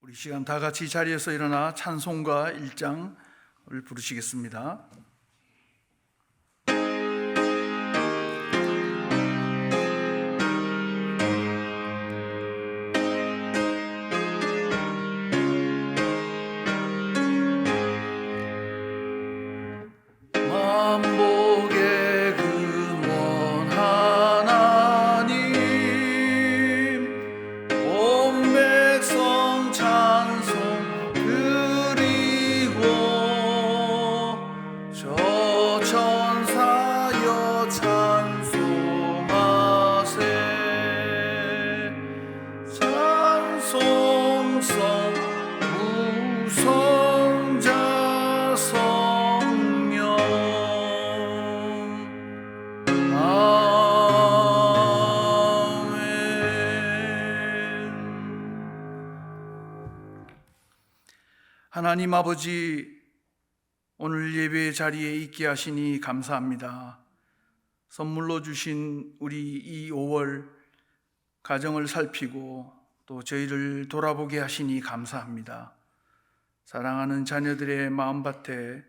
우리 시간 다 같이 자리에서 일어나 찬송가 1장을 부르시겠습니다. 만복의 근원 하나님, 온 백성 찬송 드리고, 저 천사여 찬송하세. 찬송성 우성자 성령, 하나님 아버지, 오늘 예배 자리에 있게 하시니 감사합니다. 선물로 주신 우리 이 5월 가정을 살피고 또 저희를 돌아보게 하시니 감사합니다. 사랑하는 자녀들의 마음밭에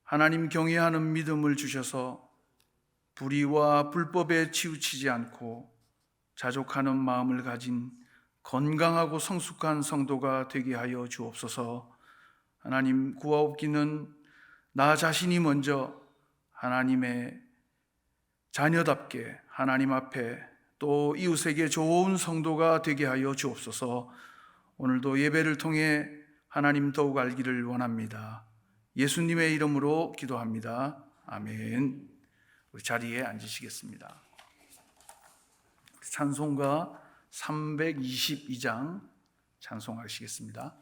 하나님 경외하는 믿음을 주셔서 불의와 불법에 치우치지 않고 자족하는 마음을 가진 건강하고 성숙한 성도가 되게 하여 주옵소서. 하나님, 구하옵기는 나 자신이 먼저 하나님의 자녀답게 하나님 앞에 또 이웃에게 좋은 성도가 되게 하여 주옵소서. 오늘도 예배를 통해 하나님 더욱 알기를 원합니다. 예수님의 이름으로 기도합니다. 아멘. 우리 자리에 앉으시겠습니다. 찬송가 322장 찬송하시겠습니다.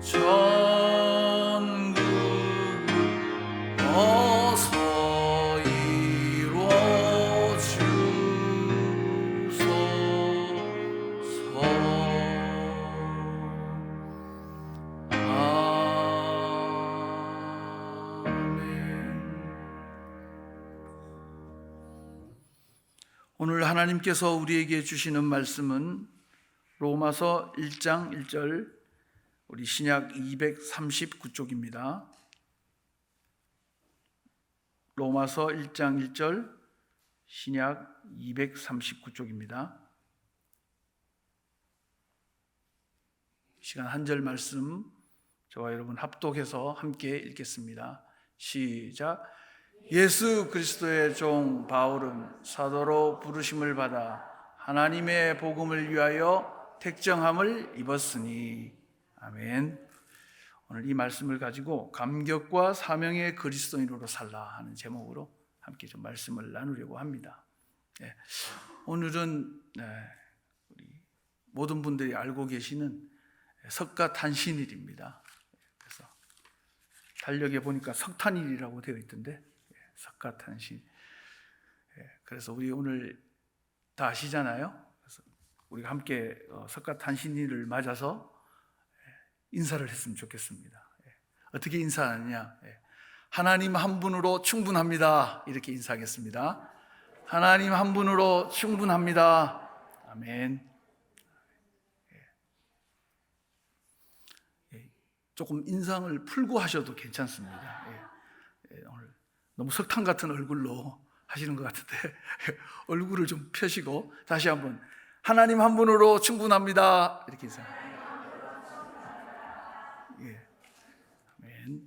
천국 어서 이루어주소서. 오늘 하나님께서 우리에게 주시는 말씀은 로마서 1장 1절, 우리 신약 239쪽입니다. 로마서 1장 1절, 신약 239쪽입니다. 시간 한 절 말씀 저와 여러분 합독해서 함께 읽겠습니다. 시작. 예수 그리스도의 종 바울은 사도로 부르심을 받아 하나님의 복음을 위하여 택정함을 입었으니. 아멘. 오늘 이 말씀을 가지고 감격과 사명의 그리스도인으로 살라 하는 제목으로 함께 좀 말씀을 나누려고 합니다. 오늘은 우리 모든 분들이 알고 계시는 석가탄신일입니다. 그래서 달력에 보니까 석탄일이라고 되어 있던데, 석가탄신. 그래서 우리 오늘 다 아시잖아요. 그래서 우리가 함께 석가탄신일을 맞아서 인사를 했으면 좋겠습니다. 어떻게 인사하느냐? 하나님 한 분으로 충분합니다. 이렇게 인사하겠습니다. 하나님 한 분으로 충분합니다. 아멘. 조금 인상을 풀고 하셔도 괜찮습니다. 오늘 너무 석탄 같은 얼굴로 하시는 것 같은데 얼굴을 좀 펴시고 다시 한번 하나님 한 분으로 충분합니다. 이렇게 인사합니다. 아멘.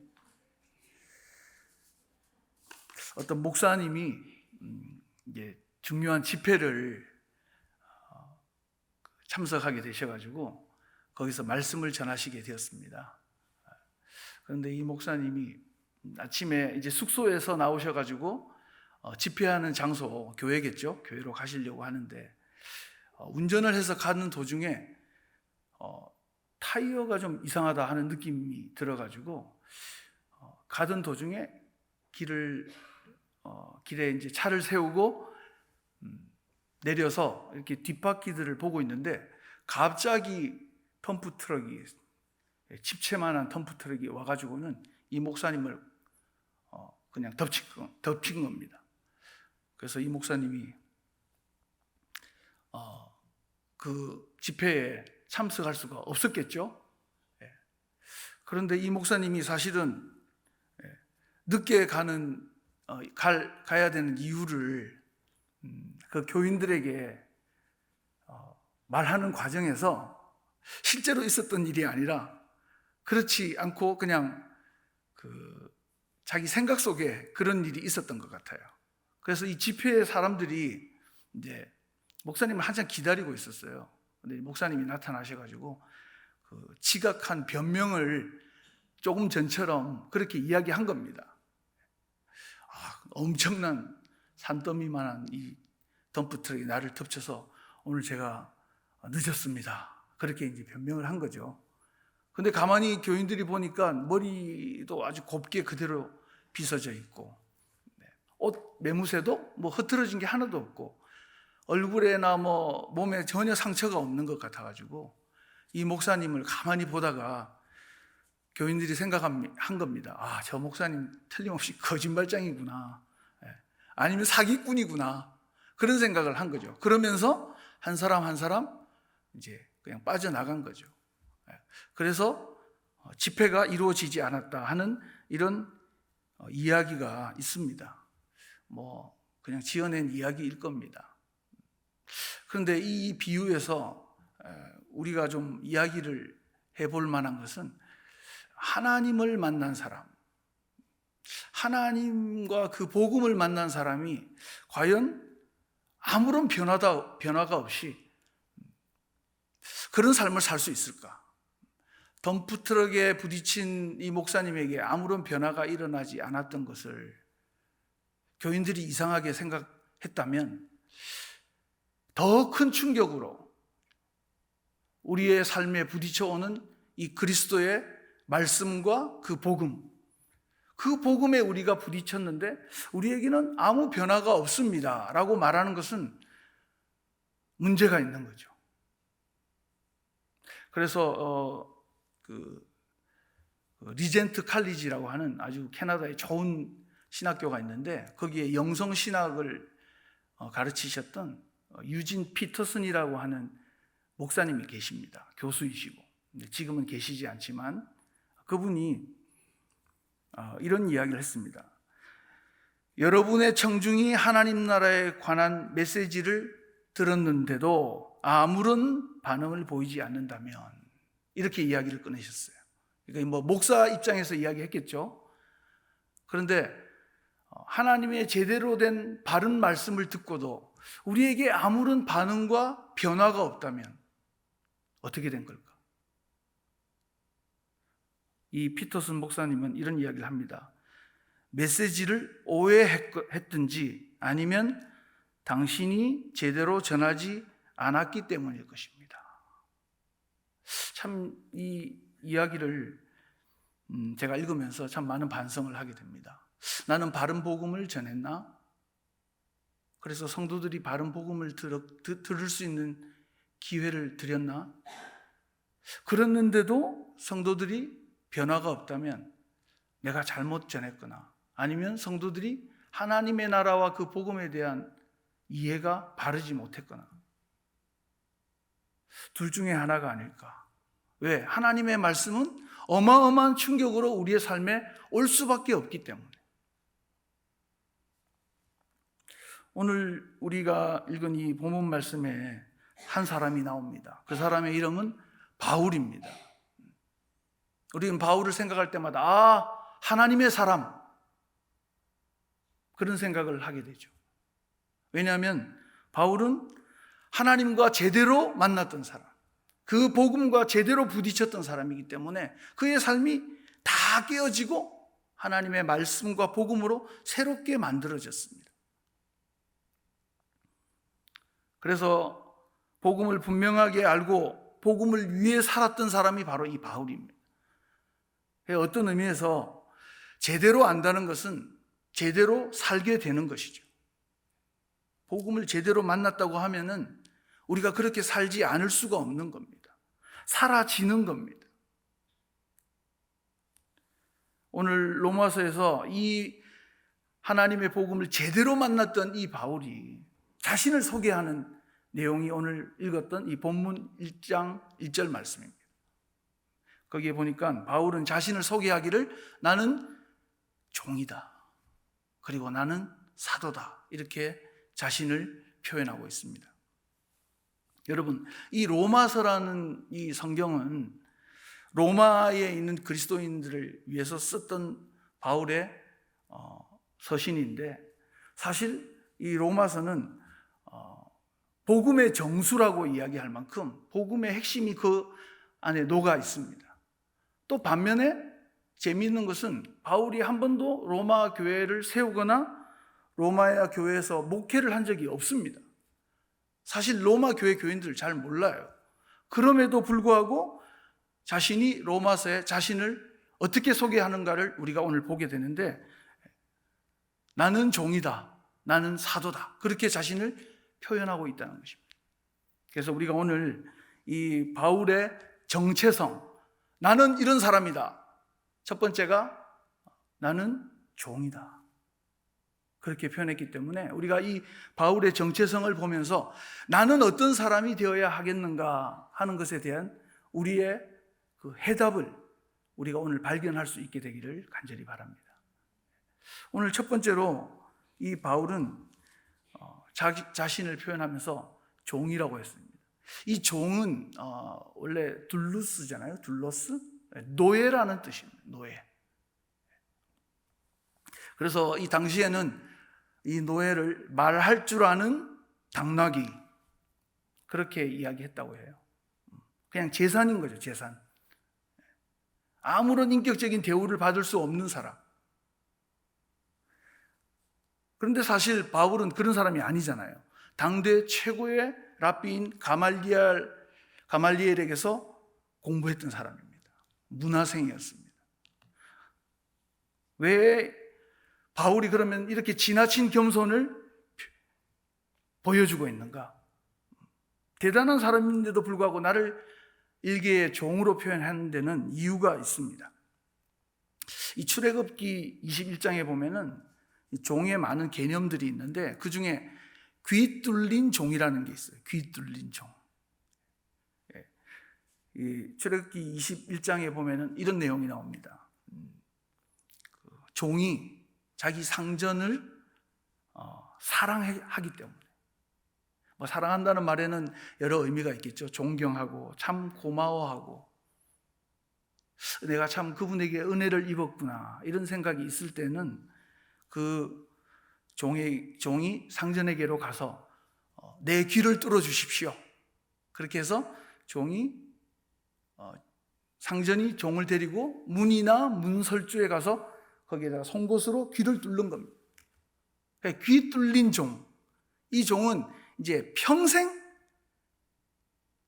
어떤 목사님이 이제 중요한 집회를 참석하게 되셔가지고 거기서 말씀을 전하시게 되었습니다. 그런데 이 목사님이 아침에 이제 숙소에서 나오셔가지고 집회하는 장소, 교회겠죠? 교회로 가시려고 하는데 운전을 해서 가는 도중에 타이어가 좀 이상하다 하는 느낌이 들어가지고 가던 도중에 길에 이제 차를 세우고 내려서 이렇게 뒷바퀴들을 보고 있는데 갑자기 덤프 트럭이, 집채만한 덤프 트럭이 와가지고는 이 목사님을 그냥 덮친 겁니다. 그래서 이 목사님이 그 집회에 참석할 수가 없었겠죠. 그런데 이 목사님이 사실은 늦게 가야 되는 이유를 그 교인들에게 말하는 과정에서 실제로 있었던 일이 아니라 그렇지 않고 그냥 자기 생각 속에 그런 일이 있었던 것 같아요. 그래서 이 집회의 사람들이 이제 목사님을 한참 기다리고 있었어요. 근데 목사님이 나타나셔가지고 그 지각한 변명을 조금 전처럼 그렇게 이야기한 겁니다. 엄청난 산더미만한 이 덤프트럭이 나를 덮쳐서 오늘 제가 늦었습니다. 그렇게 이제 변명을 한 거죠. 근데 가만히 교인들이 보니까 머리도 아주 곱게 그대로 빗어져 있고, 옷 매무새도 뭐 흐트러진 게 하나도 없고, 얼굴에나 뭐 몸에 전혀 상처가 없는 것 같아가지고 이 목사님을 가만히 보다가 교인들이 생각한 겁니다. 저 목사님 틀림없이 거짓말장이구나, 아니면 사기꾼이구나, 그런 생각을 한 거죠. 그러면서 한 사람 한 사람 이제 그냥 빠져나간 거죠. 그래서 집회가 이루어지지 않았다 하는 이런 이야기가 있습니다. 뭐 그냥 지어낸 이야기일 겁니다. 그런데 이 비유에서 우리가 좀 이야기를 해볼 만한 것은 하나님을 만난 사람, 하나님과 그 복음을 만난 사람이 과연 아무런 변화가 없이 그런 삶을 살 수 있을까? 덤프트럭에 부딪힌 이 목사님에게 아무런 변화가 일어나지 않았던 것을 교인들이 이상하게 생각했다면 더 큰 충격으로 우리의 삶에 부딪혀오는 이 그리스도의 말씀과 그 복음에 우리가 부딪혔는데 우리에게는 아무 변화가 없습니다 라고 말하는 것은 문제가 있는 거죠. 그래서 리젠트 칼리지라고 하는 아주 캐나다의 좋은 신학교가 있는데 거기에 영성신학을 가르치셨던 유진 피터슨이라고 하는 목사님이 계십니다. 교수이시고 지금은 계시지 않지만 그분이 이런 이야기를 했습니다. 여러분의 청중이 하나님 나라에 관한 메시지를 들었는데도 아무런 반응을 보이지 않는다면, 이렇게 이야기를 꺼내셨어요. 그러니까 뭐 목사 입장에서 이야기했겠죠. 그런데 하나님의 제대로 된 바른 말씀을 듣고도 우리에게 아무런 반응과 변화가 없다면 어떻게 된 걸까? 이 피터슨 목사님은 이런 이야기를 합니다. 메시지를 오해했든지 아니면 당신이 제대로 전하지 않았기 때문일 것입니다. 참 이 이야기를 제가 읽으면서 참 많은 반성을 하게 됩니다. 나는 바른 복음을 전했나? 그래서 성도들이 바른 복음을 들을 수 있는 기회를 드렸나? 그랬는데도 성도들이 변화가 없다면 내가 잘못 전했거나 아니면 성도들이 하나님의 나라와 그 복음에 대한 이해가 바르지 못했거나, 둘 중에 하나가 아닐까. 왜? 하나님의 말씀은 어마어마한 충격으로 우리의 삶에 올 수밖에 없기 때문에. 오늘 우리가 읽은 이 본문 말씀에 한 사람이 나옵니다. 그 사람의 이름은 바울입니다. 우리는 바울을 생각할 때마다 하나님의 사람, 그런 생각을 하게 되죠. 왜냐하면 바울은 하나님과 제대로 만났던 사람, 그 복음과 제대로 부딪혔던 사람이기 때문에 그의 삶이 다 깨어지고 하나님의 말씀과 복음으로 새롭게 만들어졌습니다. 그래서 복음을 분명하게 알고 복음을 위해 살았던 사람이 바로 이 바울입니다. 어떤 의미에서 제대로 안다는 것은 제대로 살게 되는 것이죠. 복음을 제대로 만났다고 하면은 우리가 그렇게 살지 않을 수가 없는 겁니다. 사라지는 겁니다. 오늘 로마서에서 이 하나님의 복음을 제대로 만났던 이 바울이 자신을 소개하는 내용이 오늘 읽었던 이 본문 1장 1절 말씀입니다. 거기에 보니까 바울은 자신을 소개하기를 나는 종이다, 그리고 나는 사도다, 이렇게 자신을 표현하고 있습니다. 여러분, 이 로마서라는 이 성경은 로마에 있는 그리스도인들을 위해서 썼던 바울의 서신인데, 사실 이 로마서는 복음의 정수라고 이야기할 만큼 복음의 핵심이 그 안에 녹아 있습니다. 또 반면에 재미있는 것은 바울이 한 번도 로마 교회를 세우거나 로마야 교회에서 목회를 한 적이 없습니다. 사실 로마 교회 교인들 잘 몰라요. 그럼에도 불구하고 자신이 로마서에 자신을 어떻게 소개하는가를 우리가 오늘 보게 되는데, 나는 종이다, 나는 사도다, 그렇게 자신을 표현하고 있다는 것입니다. 그래서 우리가 오늘 이 바울의 정체성, 나는 이런 사람이다. 첫 번째가 나는 종이다, 그렇게 표현했기 때문에 우리가 이 바울의 정체성을 보면서 나는 어떤 사람이 되어야 하겠는가 하는 것에 대한 우리의 그 해답을 우리가 오늘 발견할 수 있게 되기를 간절히 바랍니다. 오늘 첫 번째로 이 바울은 자신을 표현하면서 종이라고 했습니다. 이 종은 원래 둘루스잖아요. 둘러스? 노예라는 뜻입니다. 노예. 그래서 이 당시에는 이 노예를 말할 줄 아는 당나귀, 그렇게 이야기했다고 해요. 그냥 재산인 거죠, 재산. 아무런 인격적인 대우를 받을 수 없는 사람. 그런데 사실 바울은 그런 사람이 아니잖아요. 당대 최고의 랍비인 가말리엘에게서 공부했던 사람입니다. 문화생이었습니다. 왜 바울이 그러면 이렇게 지나친 겸손을 보여주고 있는가? 대단한 사람인데도 불구하고 나를 일개의 종으로 표현하는 데는 이유가 있습니다. 이 출애굽기 21장에 보면은 이 종의 많은 개념들이 있는데 그 중에 귀 뚫린 종이라는 게 있어요. 귀 뚫린 종. 이 출애굽기 21장에 보면은 이런 내용이 나옵니다. 종이 자기 상전을 사랑하기 때문에, 뭐 사랑한다는 말에는 여러 의미가 있겠죠. 존경하고 참 고마워하고 내가 참 그분에게 은혜를 입었구나 이런 생각이 있을 때는 그 종이 상전에게로 가서 내 귀를 뚫어 주십시오. 그렇게 해서 상전이 종을 데리고 문이나 문설주에 가서 거기에다가 송곳으로 귀를 뚫는 겁니다. 그러니까 귀 뚫린 종, 이 종은 이제 평생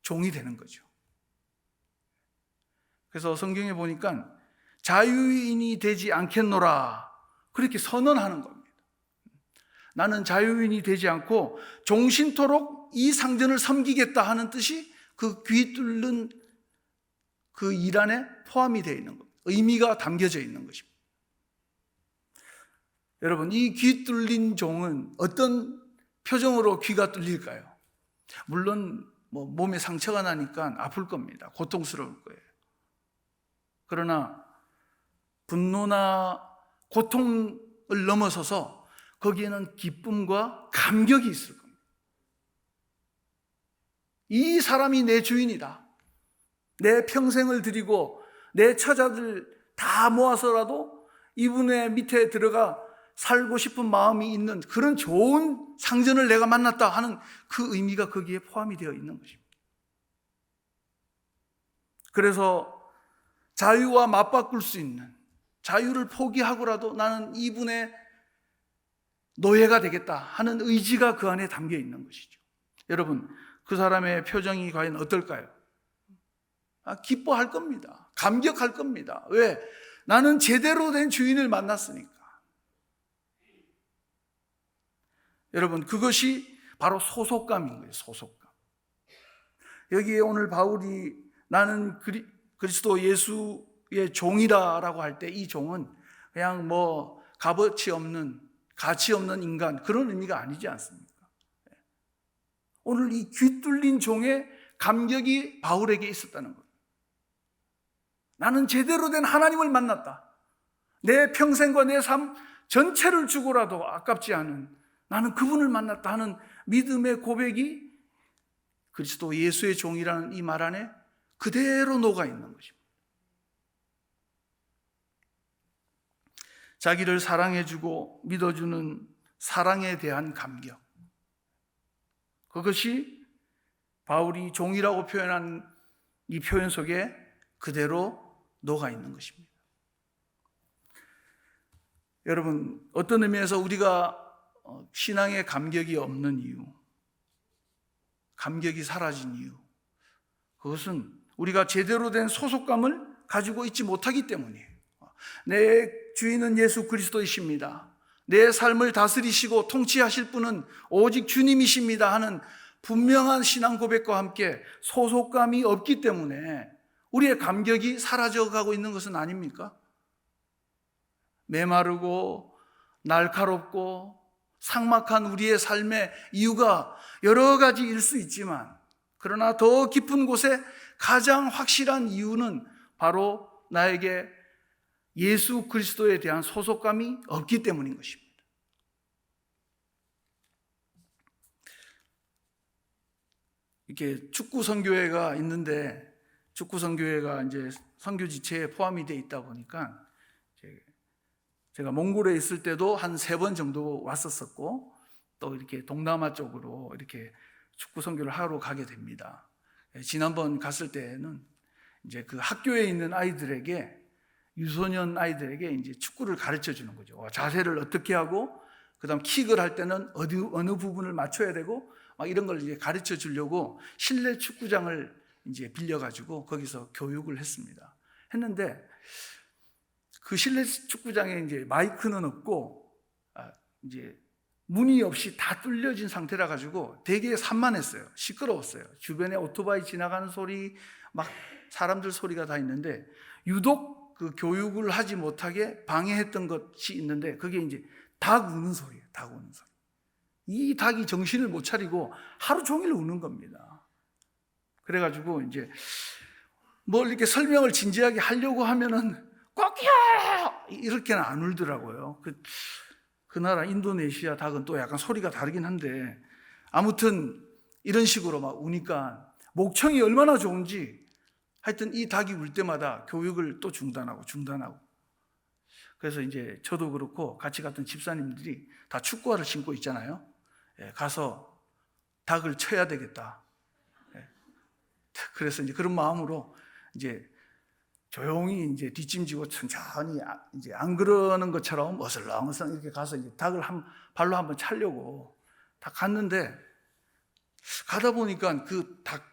종이 되는 거죠. 그래서 성경에 보니까 자유인이 되지 않겠노라 그렇게 선언하는 겁니다. 나는 자유인이 되지 않고 종신토록 이 상전을 섬기겠다 하는 뜻이 그 귀 뚫는 그 일 안에 포함이 되어 있는 겁니다. 의미가 담겨져 있는 것입니다. 여러분, 이 귀 뚫린 종은 어떤 표정으로 귀가 뚫릴까요? 물론 몸에 상처가 나니까 아플 겁니다. 고통스러울 거예요. 그러나 분노나 고통을 넘어서서 거기에는 기쁨과 감격이 있을 겁니다. 이 사람이 내 주인이다. 내 평생을 드리고 내 처자들 다 모아서라도 이분의 밑에 들어가 살고 싶은 마음이 있는 그런 좋은 상전을 내가 만났다 하는 그 의미가 거기에 포함이 되어 있는 것입니다. 그래서 자유와 맞바꿀 수 있는, 자유를 포기하고라도 나는 이분의 노예가 되겠다 하는 의지가 그 안에 담겨 있는 것이죠. 여러분, 그 사람의 표정이 과연 어떨까요? 기뻐할 겁니다. 감격할 겁니다. 왜? 나는 제대로 된 주인을 만났으니까. 여러분, 그것이 바로 소속감인 거예요. 소속감. 여기에 오늘 바울이 나는 그리스도 예수의 종이다라고 할 때 이 종은 그냥 값어치 없는, 가치 없는 인간, 그런 의미가 아니지 않습니까? 오늘 이 귀 뚫린 종의 감격이 바울에게 있었다는 거예요. 나는 제대로 된 하나님을 만났다. 내 평생과 내 삶 전체를 주고라도 아깝지 않은 나는 그분을 만났다 하는 믿음의 고백이 그리스도 예수의 종이라는 이 말 안에 그대로 녹아 있는 것입니다. 자기를 사랑해주고 믿어주는 사랑에 대한 감격, 그것이 바울이 종이라고 표현한 이 표현 속에 그대로 녹아 있는 것입니다. 여러분, 어떤 의미에서 우리가 신앙의 감격이 없는 이유, 감격이 사라진 이유, 그것은 우리가 제대로 된 소속감을 가지고 있지 못하기 때문이에요. 내 주인은 예수 그리스도이십니다. 내 삶을 다스리시고 통치하실 분은 오직 주님이십니다 하는 분명한 신앙 고백과 함께 소속감이 없기 때문에 우리의 감격이 사라져가고 있는 것은 아닙니까? 메마르고 날카롭고 삭막한 우리의 삶의 이유가 여러 가지일 수 있지만, 그러나 더 깊은 곳에 가장 확실한 이유는 바로 나에게 예수 그리스도에 대한 소속감이 없기 때문인 것입니다. 이렇게 축구 선교회가 있는데, 축구 선교회가 이제 선교 지체에 포함이 돼 있다 보니까 제가 몽골에 있을 때도 한 3번 정도 왔었었고, 또 이렇게 동남아 쪽으로 이렇게 축구 선교를 하러 가게 됩니다. 지난번 갔을 때는 이제 그 학교에 있는 아이들에게, 유소년 아이들에게 이제 축구를 가르쳐 주는 거죠. 자세를 어떻게 하고, 그다음 킥을 할 때는 어느 부분을 맞춰야 되고, 막 이런 걸 이제 가르쳐 주려고 실내 축구장을 이제 빌려가지고 거기서 교육을 했습니다. 했는데 그 실내 축구장에 이제 마이크는 없고 이제 문이 없이 다 뚫려진 상태라 가지고 되게 산만했어요. 시끄러웠어요. 주변에 오토바이 지나가는 소리, 막 사람들 소리가 다 있는데 유독 그 교육을 하지 못하게 방해했던 것이 있는데 그게 이제 닭 우는 소리예요. 닭 우는 소리. 이 닭이 정신을 못 차리고 하루 종일 우는 겁니다. 그래가지고 이제 뭘 이렇게 설명을 진지하게 하려고 하면은 꽉이야 이렇게는 안 울더라고요. 그 나라 인도네시아 닭은 또 약간 소리가 다르긴 한데 아무튼 이런 식으로 막 우니까 목청이 얼마나 좋은지 하여튼 이 닭이 울 때마다 교육을 또 중단하고 그래서 이제 저도 그렇고 같이 갔던 집사님들이 다 축구화를 신고 있잖아요. 가서 닭을 쳐야 되겠다. 그래서 이제 그런 마음으로 이제 조용히 이제 뒷짐지고 천천히 이제 안 그러는 것처럼 어슬렁어슬렁 이렇게 가서 이제 닭을 발로 한번 차려고 다 갔는데 가다 보니까 그 닭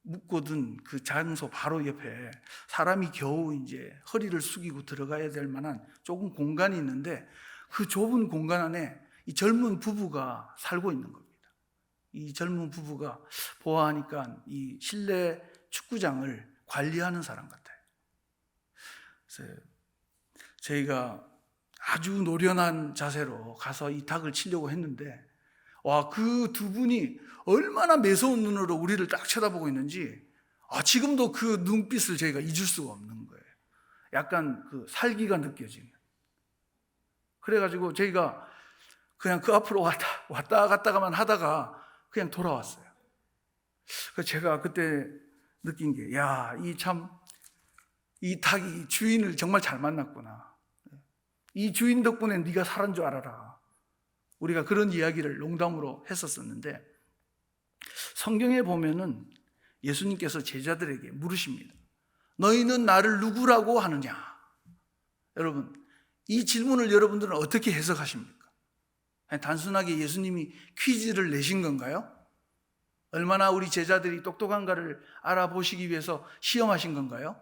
묶어둔 그 장소 바로 옆에 사람이 겨우 이제 허리를 숙이고 들어가야 될 만한 조금 공간이 있는데 그 좁은 공간 안에 이 젊은 부부가 살고 있는 겁니다. 이 젊은 부부가 보아하니까 이 실내 축구장을 관리하는 사람 같아요. 그래서 저희가 아주 노련한 자세로 가서 이 닭을 치려고 했는데 와, 그 두 분이 얼마나 매서운 눈으로 우리를 딱 쳐다보고 있는지 지금도 그 눈빛을 저희가 잊을 수가 없는 거예요. 약간 그 살기가 느껴지는. 그래가지고 저희가 그냥 그 앞으로 왔다 갔다가만 하다가 그냥 돌아왔어요. 그래서 제가 그때 느낀 게 이 닭이 주인을 정말 잘 만났구나. 이 주인 덕분에 네가 살은 줄 알아라. 우리가 그런 이야기를 농담으로 했었었는데 성경에 보면은 예수님께서 제자들에게 물으십니다. 너희는 나를 누구라고 하느냐? 여러분, 이 질문을 여러분들은 어떻게 해석하십니까? 단순하게 예수님이 퀴즈를 내신 건가요? 얼마나 우리 제자들이 똑똑한가를 알아보시기 위해서 시험하신 건가요?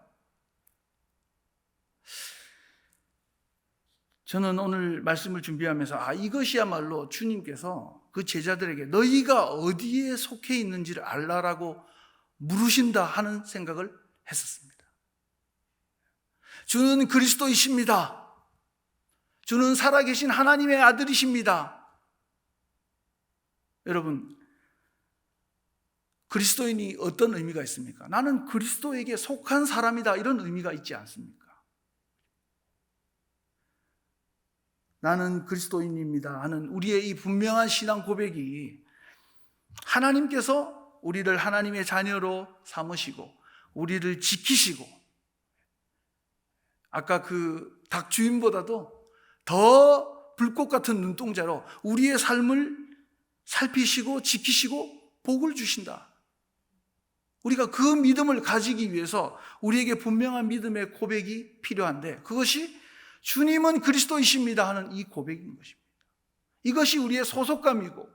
저는 오늘 말씀을 준비하면서 이것이야말로 주님께서 그 제자들에게 너희가 어디에 속해 있는지를 알라라고 물으신다 하는 생각을 했었습니다. 주는 그리스도이십니다. 주는 살아계신 하나님의 아들이십니다. 여러분, 그리스도인이 어떤 의미가 있습니까? 나는 그리스도에게 속한 사람이다 이런 의미가 있지 않습니까? 나는 그리스도인입니다 하는 우리의 이 분명한 신앙 고백이 하나님께서 우리를 하나님의 자녀로 삼으시고 우리를 지키시고 아까 그 닭 주인보다도 더 불꽃 같은 눈동자로 우리의 삶을 살피시고 지키시고 복을 주신다. 우리가 그 믿음을 가지기 위해서 우리에게 분명한 믿음의 고백이 필요한데 그것이 주님은 그리스도이십니다 하는 이 고백인 것입니다. 이것이 우리의 소속감이고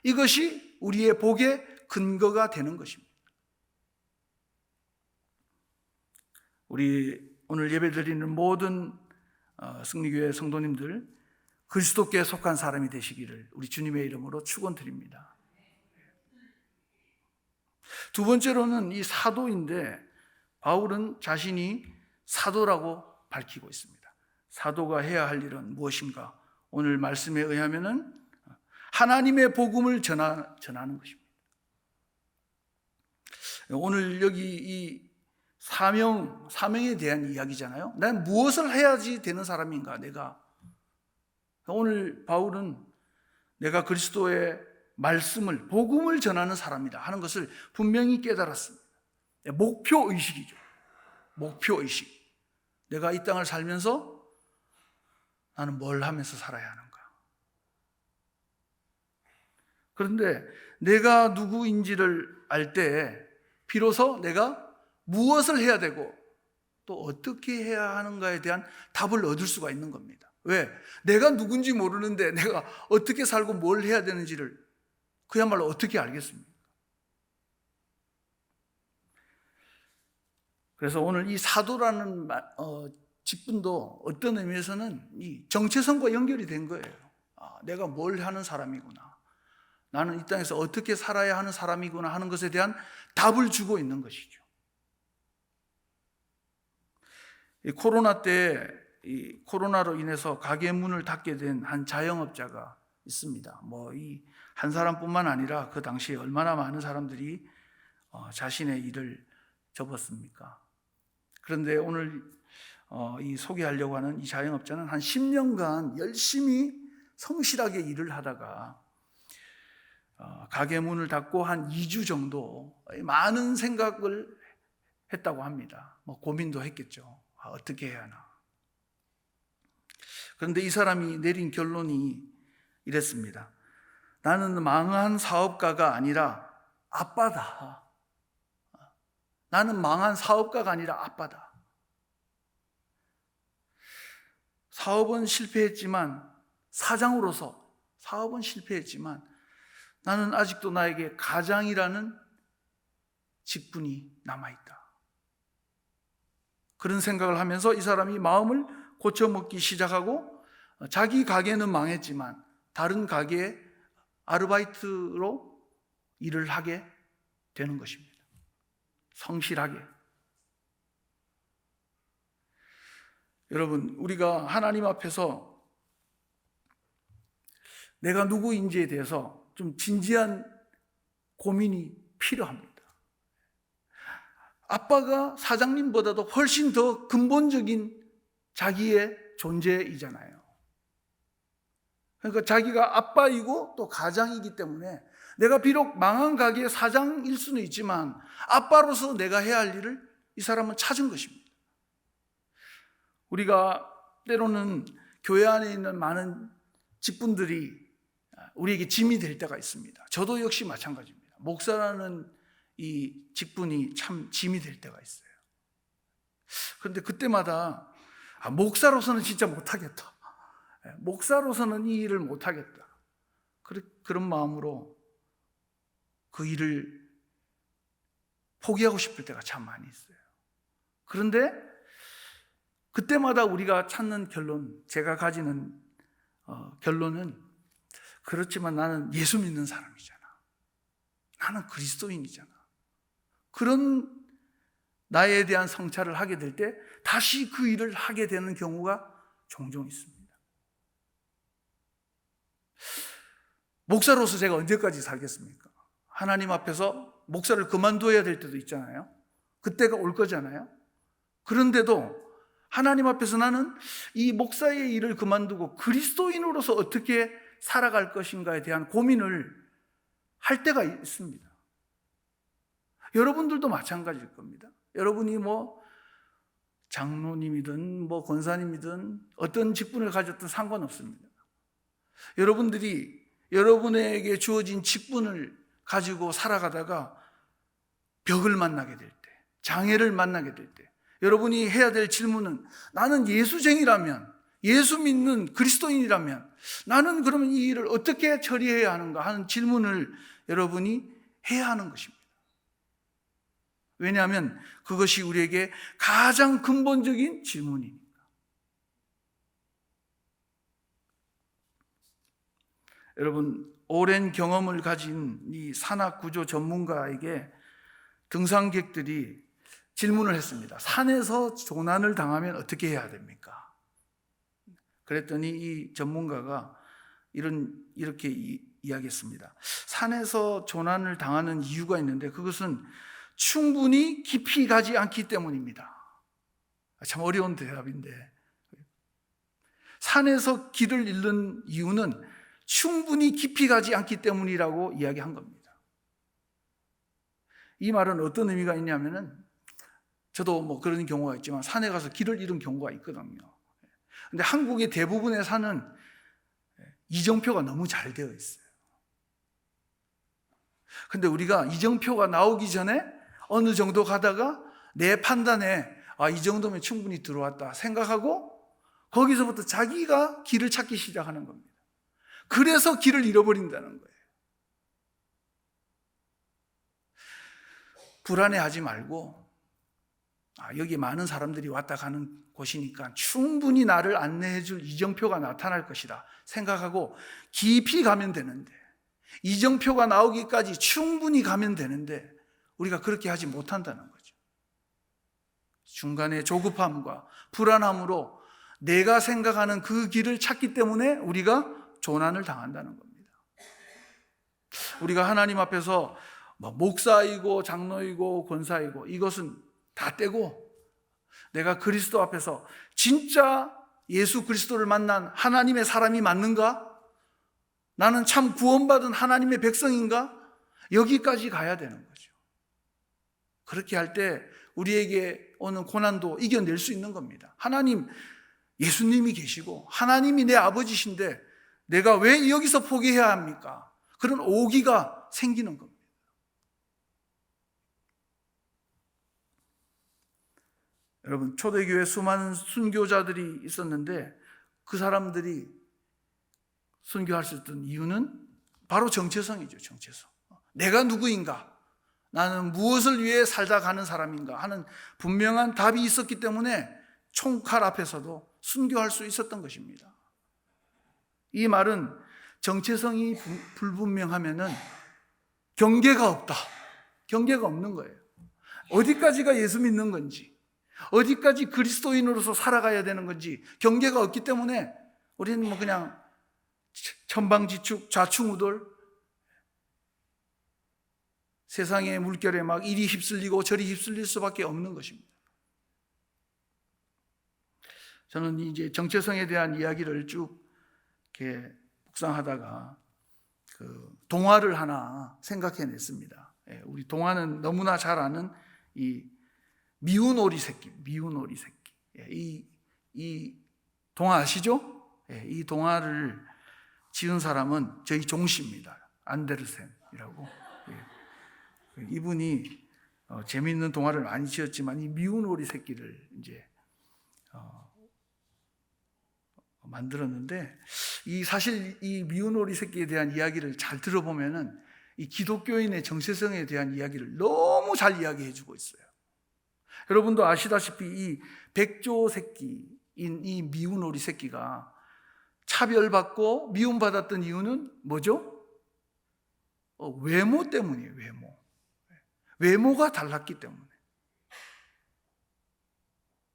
이것이 우리의 복의 근거가 되는 것입니다. 우리 오늘 예배드리는 모든 승리교회 성도님들 그리스도께 속한 사람이 되시기를 우리 주님의 이름으로 축원드립니다. 두 번째로는 이 사도인데 바울은 자신이 사도라고 밝히고 있습니다. 사도가 해야 할 일은 무엇인가? 오늘 말씀에 의하면은 하나님의 복음을 전하는 것입니다. 오늘 여기 이 사명에 대한 이야기잖아요. 난 무엇을 해야지 되는 사람인가? 내가 오늘 바울은 내가 그리스도의 말씀을 복음을 전하는 사람이다 하는 것을 분명히 깨달았습니다. 목표 의식이죠. 목표 의식. 내가 이 땅을 살면서 나는 뭘 하면서 살아야 하는가? 그런데 내가 누구인지를 알 때 비로소 내가 무엇을 해야 되고 또 어떻게 해야 하는가에 대한 답을 얻을 수가 있는 겁니다. 왜? 내가 누군지 모르는데 내가 어떻게 살고 뭘 해야 되는지를 그야말로 어떻게 알겠습니까? 그래서 오늘 이 사도라는 직분도 어떤 의미에서는 이 정체성과 연결이 된 거예요. 내가 뭘 하는 사람이구나, 나는 이 땅에서 어떻게 살아야 하는 사람이구나 하는 것에 대한 답을 주고 있는 것이죠. 이 코로나 때 이 코로나로 인해서 가게 문을 닫게 된 한 자영업자가 있습니다. 이 한 사람뿐만 아니라 그 당시에 얼마나 많은 사람들이 자신의 일을 접었습니까? 그런데 오늘 이 소개하려고 하는 이 자영업자는 한 10년간 열심히 성실하게 일을 하다가 가게 문을 닫고 한 2주 정도 많은 생각을 했다고 합니다. 고민도 했겠죠. 어떻게 해야 하나. 그런데 이 사람이 내린 결론이 이랬습니다. 나는 망한 사업가가 아니라 아빠다. 나는 망한 사업가가 아니라 아빠다. 사업은 실패했지만, 사장으로서 사업은 실패했지만 나는 아직도 나에게 가장이라는 직분이 남아있다. 그런 생각을 하면서 이 사람이 마음을 고쳐먹기 시작하고 자기 가게는 망했지만 다른 가게에 아르바이트로 일을 하게 되는 것입니다. 성실하게. 여러분, 우리가 하나님 앞에서 내가 누구인지에 대해서 좀 진지한 고민이 필요합니다. 아빠가 사장님보다도 훨씬 더 근본적인 자기의 존재이잖아요. 그러니까 자기가 아빠이고 또 가장이기 때문에 내가 비록 망한 가게의 사장일 수는 있지만 아빠로서 내가 해야 할 일을 이 사람은 찾은 것입니다. 우리가 때로는 교회 안에 있는 많은 직분들이 우리에게 짐이 될 때가 있습니다. 저도 역시 마찬가지입니다. 목사라는 이 직분이 참 짐이 될 때가 있어요. 그런데 그때마다 목사로서는 진짜 못하겠다. 목사로서는 이 일을 못하겠다. 그런 마음으로 그 일을 포기하고 싶을 때가 참 많이 있어요. 그런데 그때마다 우리가 찾는 결론, 제가 가지는 결론은 그렇지만 나는 예수 믿는 사람이잖아. 나는 그리스도인이잖아. 그런 나에 대한 성찰을 하게 될 때 다시 그 일을 하게 되는 경우가 종종 있습니다. 목사로서 제가 언제까지 살겠습니까? 하나님 앞에서 목사를 그만둬야 될 때도 있잖아요. 그때가 올 거잖아요. 그런데도 하나님 앞에서 나는 이 목사의 일을 그만두고 그리스도인으로서 어떻게 살아갈 것인가에 대한 고민을 할 때가 있습니다. 여러분들도 마찬가지일 겁니다. 여러분이 장로님이든 권사님이든 어떤 직분을 가졌든 상관없습니다. 여러분들이 여러분에게 주어진 직분을 가지고 살아가다가 벽을 만나게 될 때, 장애를 만나게 될 때, 여러분이 해야 될 질문은 나는 예수쟁이라면, 예수 믿는 그리스도인이라면 나는 그러면 이 일을 어떻게 처리해야 하는가 하는 질문을 여러분이 해야 하는 것입니다. 왜냐하면 그것이 우리에게 가장 근본적인 질문이니까. 여러분, 오랜 경험을 가진 이 산악구조 전문가에게 등산객들이 질문을 했습니다. 산에서 조난을 당하면 어떻게 해야 됩니까? 그랬더니 이 전문가가 이렇게 이야기했습니다. 산에서 조난을 당하는 이유가 있는데 그것은 충분히 깊이 가지 않기 때문입니다. 참 어려운 대답인데, 산에서 길을 잃는 이유는 충분히 깊이 가지 않기 때문이라고 이야기한 겁니다. 이 말은 어떤 의미가 있냐면은, 저도 그런 경우가 있지만 산에 가서 길을 잃은 경우가 있거든요. 근데 한국의 대부분의 산은 이정표가 너무 잘 되어 있어요. 근데 우리가 이정표가 나오기 전에 어느 정도 가다가 내 판단에 이 정도면 충분히 들어왔다 생각하고 거기서부터 자기가 길을 찾기 시작하는 겁니다. 그래서 길을 잃어버린다는 거예요. 불안해하지 말고 여기 많은 사람들이 왔다 가는 곳이니까 충분히 나를 안내해 줄 이정표가 나타날 것이다 생각하고 깊이 가면 되는데, 이정표가 나오기까지 충분히 가면 되는데 우리가 그렇게 하지 못한다는 거죠. 중간에 조급함과 불안함으로 내가 생각하는 그 길을 찾기 때문에 우리가 조난을 당한다는 겁니다. 우리가 하나님 앞에서 목사이고 장로이고 권사이고 이것은 다 떼고, 내가 그리스도 앞에서 진짜 예수 그리스도를 만난 하나님의 사람이 맞는가? 나는 참 구원받은 하나님의 백성인가? 여기까지 가야 되는 거죠. 그렇게 할 때 우리에게 오는 고난도 이겨낼 수 있는 겁니다. 하나님, 예수님이 계시고 하나님이 내 아버지신데 내가 왜 여기서 포기해야 합니까? 그런 오기가 생기는 겁니다. 여러분, 초대교회 수많은 순교자들이 있었는데 그 사람들이 순교할 수 있던 이유는 바로 정체성이죠. 정체성. 내가 누구인가? 나는 무엇을 위해 살다 가는 사람인가 하는 분명한 답이 있었기 때문에 총칼 앞에서도 순교할 수 있었던 것입니다. 이 말은 정체성이 불분명하면은 경계가 없다. 경계가 없는 거예요. 어디까지가 예수 믿는 건지, 어디까지 그리스도인으로서 살아가야 되는 건지 경계가 없기 때문에 우리는 그냥 천방지축 좌충우돌, 세상의 물결에 막 이리 휩쓸리고 저리 휩쓸릴 수밖에 없는 것입니다. 저는 이제 정체성에 대한 이야기를 쭉 이렇게 묵상하다가 그 동화를 하나 생각해냈습니다. 우리 동화는 너무나 잘 아는 이 미운 오리 새끼, 미운 오리 새끼. 이 동화 아시죠? 이 동화를 지은 사람은 저희 종씨입니다. 안데르센이라고. 이분이 재미있는 동화를 많이 지었지만 이 미운 오리 새끼를 이제 만들었는데, 사실 이 미운 오리 새끼에 대한 이야기를 잘 들어보면은 이 기독교인의 정체성에 대한 이야기를 너무 잘 이야기해주고 있어요. 여러분도 아시다시피 이 백조 새끼인 이 미운 오리 새끼가 차별받고 미움받았던 이유는 뭐죠? 외모 때문이에요. 외모가 달랐기 때문에.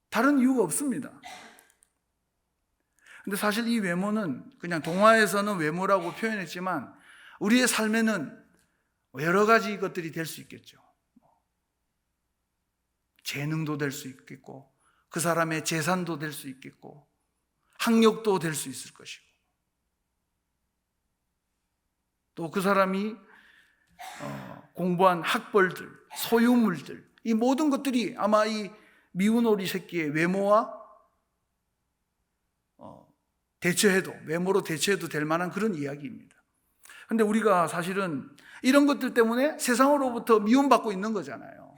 다른 이유가 없습니다. 근데 사실 이 외모는 그냥 동화에서는 외모라고 표현했지만 우리의 삶에는 여러 가지 것들이 될 수 있겠죠. 재능도 될 수 있겠고, 그 사람의 재산도 될 수 있겠고, 학력도 될 수 있을 것이고, 또 그 사람이 공부한 학벌들, 소유물들, 이 모든 것들이 아마 이 미운 오리 새끼의 외모와 외모로 대처해도 될 만한 그런 이야기입니다. 그런데 우리가 사실은 이런 것들 때문에 세상으로부터 미움받고 있는 거잖아요.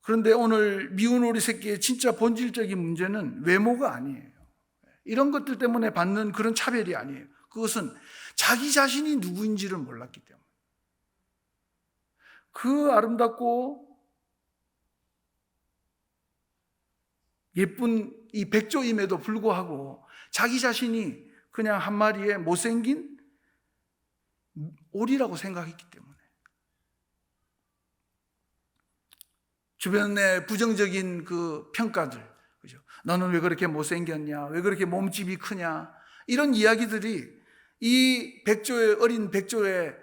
그런데 오늘 미운 오리 새끼의 진짜 본질적인 문제는 외모가 아니에요. 이런 것들 때문에 받는 그런 차별이 아니에요. 그것은 자기 자신이 누구인지를 몰랐기 때문에. 그 아름답고 예쁜 이 백조임에도 불구하고 자기 자신이 그냥 한 마리의 못생긴 오리라고 생각했기 때문에. 주변의 부정적인 그 평가들, 그죠? 너는 왜 그렇게 못생겼냐? 왜 그렇게 몸집이 크냐? 이런 이야기들이 이 어린 백조의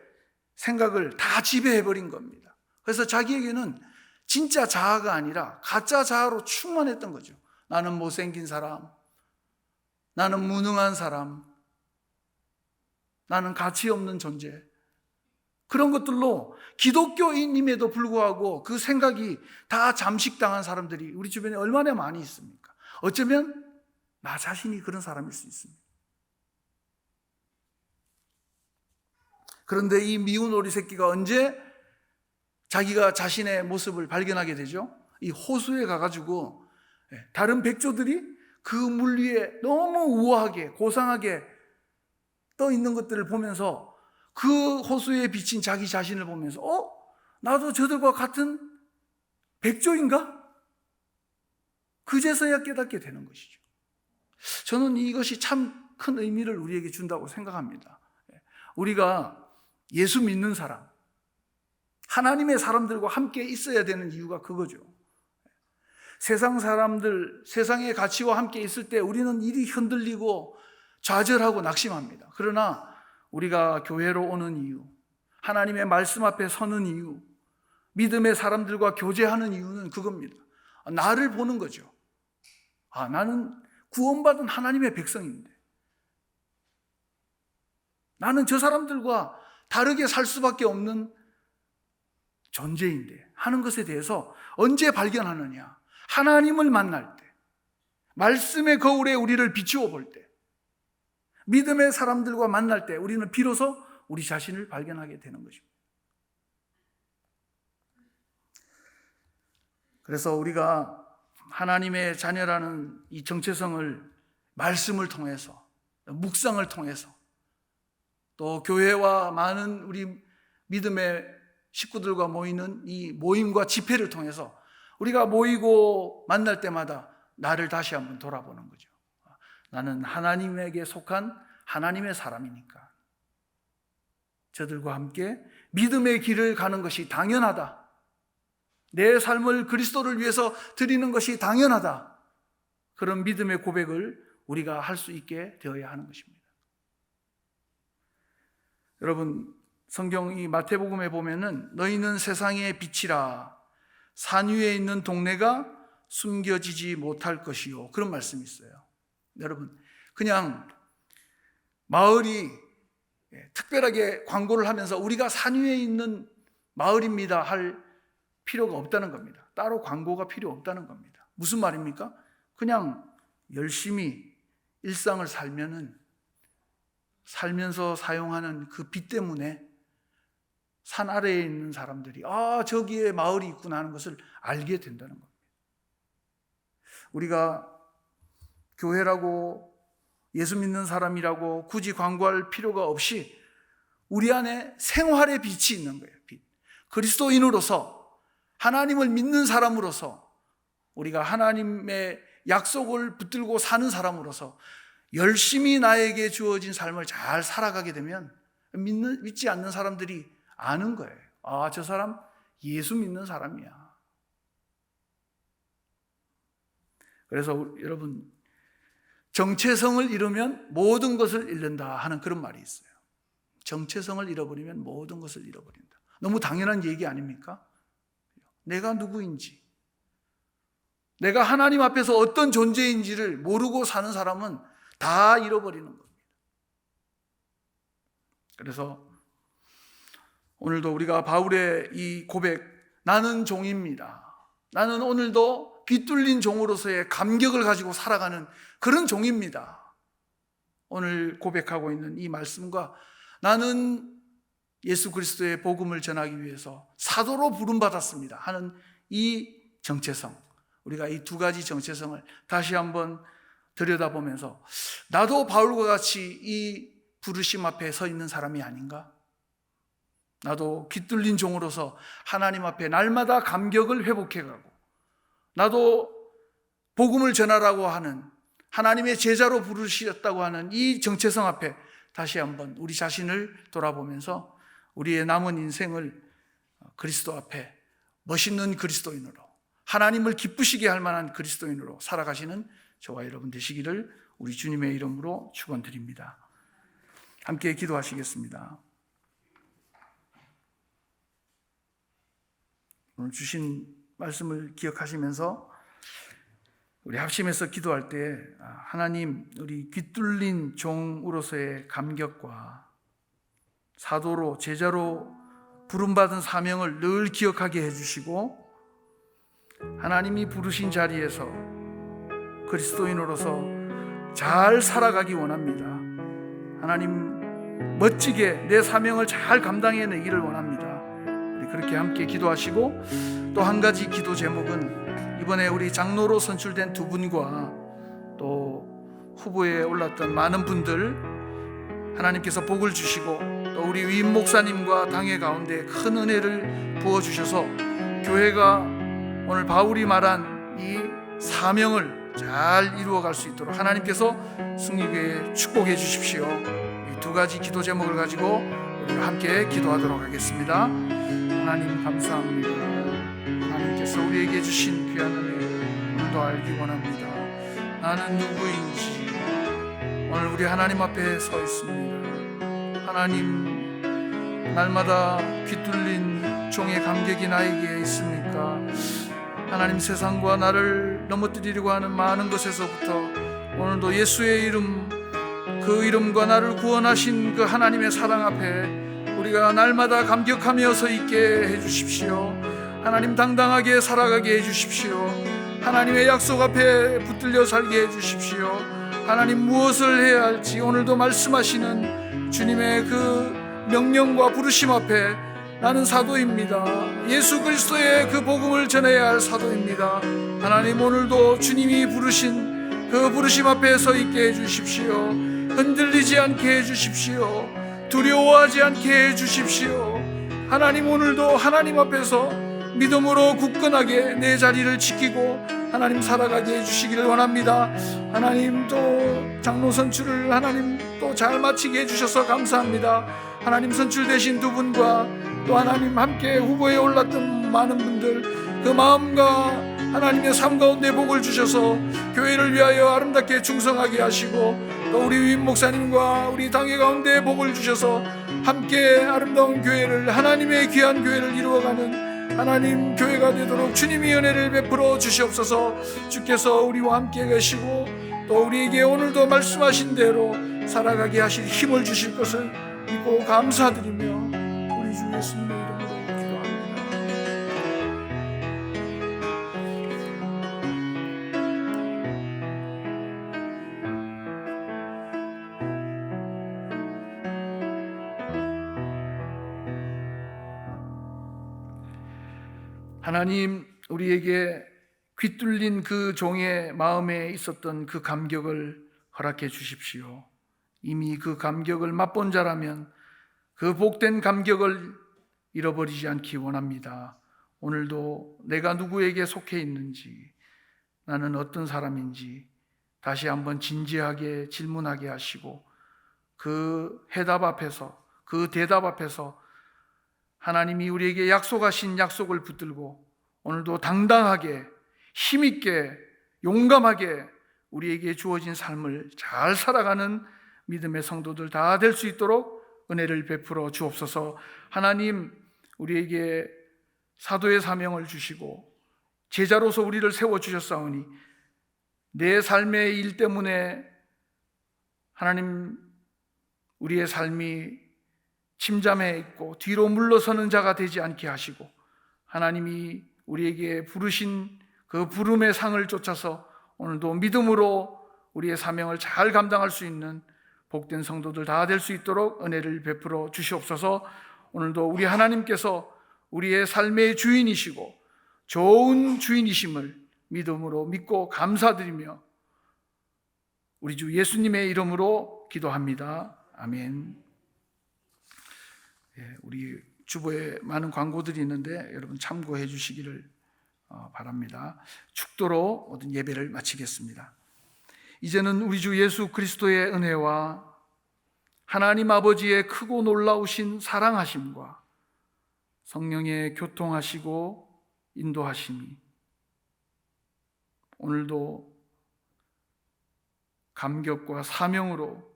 생각을 다 지배해버린 겁니다. 그래서 자기에게는 진짜 자아가 아니라 가짜 자아로 충만했던 거죠. 나는 못생긴 사람, 나는 무능한 사람, 나는 가치 없는 존재. 그런 것들로 기독교인임에도 불구하고 그 생각이 다 잠식당한 사람들이 우리 주변에 얼마나 많이 있습니까? 어쩌면 나 자신이 그런 사람일 수 있습니다. 그런데 이 미운 오리 새끼가 언제 자기가 자신의 모습을 발견하게 되죠? 이 호수에 가가지고 다른 백조들이 그 물 위에 너무 우아하게 고상하게 떠 있는 것들을 보면서 그 호수에 비친 자기 자신을 보면서 나도 저들과 같은 백조인가? 그제서야 깨닫게 되는 것이죠. 저는 이것이 참 큰 의미를 우리에게 준다고 생각합니다. 우리가 예수 믿는 사람, 하나님의 사람들과 함께 있어야 되는 이유가 그거죠. 세상 사람들, 세상의 가치와 함께 있을 때 우리는 이리 흔들리고 좌절하고 낙심합니다. 그러나 우리가 교회로 오는 이유, 하나님의 말씀 앞에 서는 이유, 믿음의 사람들과 교제하는 이유는 그겁니다. 나를 보는 거죠. 나는 구원받은 하나님의 백성인데, 나는 저 사람들과 다르게 살 수밖에 없는 존재인데 하는 것에 대해서 언제 발견하느냐? 하나님을 만날 때, 말씀의 거울에 우리를 비추어 볼 때, 믿음의 사람들과 만날 때 우리는 비로소 우리 자신을 발견하게 되는 것입니다. 그래서 우리가 하나님의 자녀라는 이 정체성을 말씀을 통해서, 묵상을 통해서, 또 교회와 많은 우리 믿음의 식구들과 모이는 이 모임과 집회를 통해서 우리가 모이고 만날 때마다 나를 다시 한번 돌아보는 거죠. 나는 하나님에게 속한 하나님의 사람이니까 저들과 함께 믿음의 길을 가는 것이 당연하다. 내 삶을 그리스도를 위해서 드리는 것이 당연하다. 그런 믿음의 고백을 우리가 할 수 있게 되어야 하는 것입니다. 여러분, 성경 이 마태복음에 보면은 너희는 세상의 빛이라 산 위에 있는 동네가 숨겨지지 못할 것이요, 그런 말씀이 있어요. 여러분, 그냥 마을이 특별하게 광고를 하면서 우리가 산 위에 있는 마을입니다 할 필요가 없다는 겁니다. 따로 광고가 필요 없다는 겁니다. 무슨 말입니까? 그냥 열심히 일상을 살면서 사용하는 그 빛 때문에 산 아래에 있는 사람들이 저기에 마을이 있구나 하는 것을 알게 된다는 겁니다. 우리가 교회라고 예수 믿는 사람이라고 굳이 광고할 필요가 없이 우리 안에 생활의 빛이 있는 거예요. 빛. 그리스도인으로서, 하나님을 믿는 사람으로서, 우리가 하나님의 약속을 붙들고 사는 사람으로서 열심히 나에게 주어진 삶을 잘 살아가게 되면 믿지 않는 사람들이 아는 거예요. 저 사람 예수 믿는 사람이야. 그래서 여러분, 정체성을 잃으면 모든 것을 잃는다 하는 그런 말이 있어요. 정체성을 잃어버리면 모든 것을 잃어버린다. 너무 당연한 얘기 아닙니까? 내가 누구인지, 내가 하나님 앞에서 어떤 존재인지를 모르고 사는 사람은 다 잃어버리는 겁니다. 그래서 오늘도 우리가 바울의 이 고백, 나는 종입니다. 나는 오늘도 귀뚫린 종으로서의 감격을 가지고 살아가는 그런 종입니다. 오늘 고백하고 있는 이 말씀과 나는 예수 그리스도의 복음을 전하기 위해서 사도로 부름받았습니다 하는 이 정체성, 우리가 이 두 가지 정체성을 다시 한번 들여다보면서 나도 바울과 같이 이 부르심 앞에 서 있는 사람이 아닌가? 나도 귀뚫린 종으로서 하나님 앞에 날마다 감격을 회복해가고, 나도 복음을 전하라고 하는 하나님의 제자로 부르셨다고 하는 이 정체성 앞에 다시 한번 우리 자신을 돌아보면서 우리의 남은 인생을 그리스도 앞에 멋있는 그리스도인으로, 하나님을 기쁘시게 할 만한 그리스도인으로 살아가시는 저와 여러분 되시기를 우리 주님의 이름으로 축원드립니다. 함께 기도하시겠습니다. 오늘 주신 말씀을 기억하시면서 우리 합심해서 기도할 때 하나님, 우리 귀뚫린 종으로서의 감격과 사도로, 제자로 부름받은 사명을 늘 기억하게 해주시고, 하나님이 부르신 자리에서 그리스도인으로서 잘 살아가기 원합니다. 하나님, 멋지게 내 사명을 잘 감당해내기를 원합니다. 우리 그렇게 함께 기도하시고, 또 한 가지 기도 제목은 이번에 우리 장로로 선출된 두 분과 또 후보에 올랐던 많은 분들 하나님께서 복을 주시고 또 또 우리 위임 목사님과 당회 가운데 큰 은혜를 부어주셔서 교회가 오늘 바울이 말한 이 사명을 잘 이루어갈 수 있도록 하나님께서 승리교회 축복해 주십시오. 이 두 가지 기도 제목을 가지고 우리가 함께 기도하도록 하겠습니다. 하나님 감사합니다. 하나님께서 우리에게 주신 귀한 은혜 오늘도 알기 원합니다. 나는 누구인지 오늘 우리 하나님 앞에 서 있습니다. 하나님, 날마다 귀뚫린 종의 감격이 나에게 있습니까? 하나님, 세상과 나를 넘어뜨리려고 하는 많은 것에서부터 오늘도 예수의 이름, 그 이름과 나를 구원하신 그 하나님의 사랑 앞에 우리가 날마다 감격하며 서 있게 해주십시오. 하나님, 당당하게 살아가게 해주십시오. 하나님의 약속 앞에 붙들려 살게 해주십시오. 하나님, 무엇을 해야 할지 오늘도 말씀하시는 주님의 그 명령과 부르심 앞에 나는 사도입니다. 예수 그리스도의 그 복음을 전해야 할 사도입니다. 하나님, 오늘도 주님이 부르신 그 부르심 앞에 서 있게 해주십시오. 흔들리지 않게 해주십시오. 두려워하지 않게 해주십시오. 하나님, 오늘도 하나님 앞에서 믿음으로 굳건하게 내 자리를 지키고 하나님 살아가게 해주시기를 원합니다. 하나님, 또 장로 선출을 하나님 또 잘 마치게 해주셔서 감사합니다. 하나님, 선출되신 두 분과 또 하나님 함께 후보에 올랐던 많은 분들, 그 마음과 하나님의 삶 가운데 복을 주셔서 교회를 위하여 아름답게 충성하게 하시고 또 우리 위임 목사님과 우리 당회 가운데 복을 주셔서 함께 아름다운 교회를, 하나님의 귀한 교회를 이루어가는 하나님 교회가 되도록 주님이 은혜를 베풀어 주시옵소서. 주께서 우리와 함께 계시고 또 우리에게 오늘도 말씀하신 대로 살아가게 하실 힘을 주실 것을 믿고 감사드리며 우리 주 예수님의 이름으로 기도합니다. 하나님, 우리에게 귀뚫린 그 종의 마음에 있었던 그 감격을 허락해 주십시오. 이미 그 감격을 맛본 자라면 그 복된 감격을 잃어버리지 않기 원합니다. 오늘도 내가 누구에게 속해 있는지, 나는 어떤 사람인지 다시 한번 진지하게 질문하게 하시고 그 해답 앞에서, 그 대답 앞에서 하나님이 우리에게 약속하신 약속을 붙들고 오늘도 당당하게, 힘있게, 용감하게 우리에게 주어진 삶을 잘 살아가는 믿음의 성도들 다 될 수 있도록 은혜를 베풀어 주옵소서. 하나님, 우리에게 사도의 사명을 주시고 제자로서 우리를 세워주셨사오니 내 삶의 일 때문에 하나님, 우리의 삶이 침잠해 있고 뒤로 물러서는 자가 되지 않게 하시고 하나님이 우리에게 부르신 그 부름의 상을 쫓아서 오늘도 믿음으로 우리의 사명을 잘 감당할 수 있는 복된 성도들 다 될 수 있도록 은혜를 베풀어 주시옵소서. 오늘도 우리 하나님께서 우리의 삶의 주인이시고 좋은 주인이심을 믿음으로 믿고 감사드리며 우리 주 예수님의 이름으로 기도합니다. 아멘. 우리 주보에 많은 광고들이 있는데 여러분 참고해 주시기를 바랍니다. 축도로 모든 예배를 마치겠습니다. 이제는 우리 주 예수 그리스도의 은혜와 하나님 아버지의 크고 놀라우신 사랑하심과 성령의 교통하시고 인도하심이 오늘도 감격과 사명으로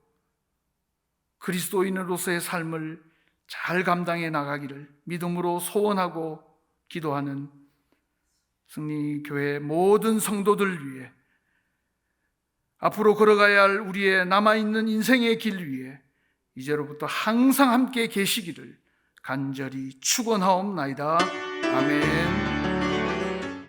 그리스도인으로서의 삶을 잘 감당해 나가기를 믿음으로 소원하고 기도하는 승리교회 모든 성도들 위해 앞으로 걸어가야 할 우리의 남아있는 인생의 길 위에 이제로부터 항상 함께 계시기를 간절히 축원하옵나이다. 아멘.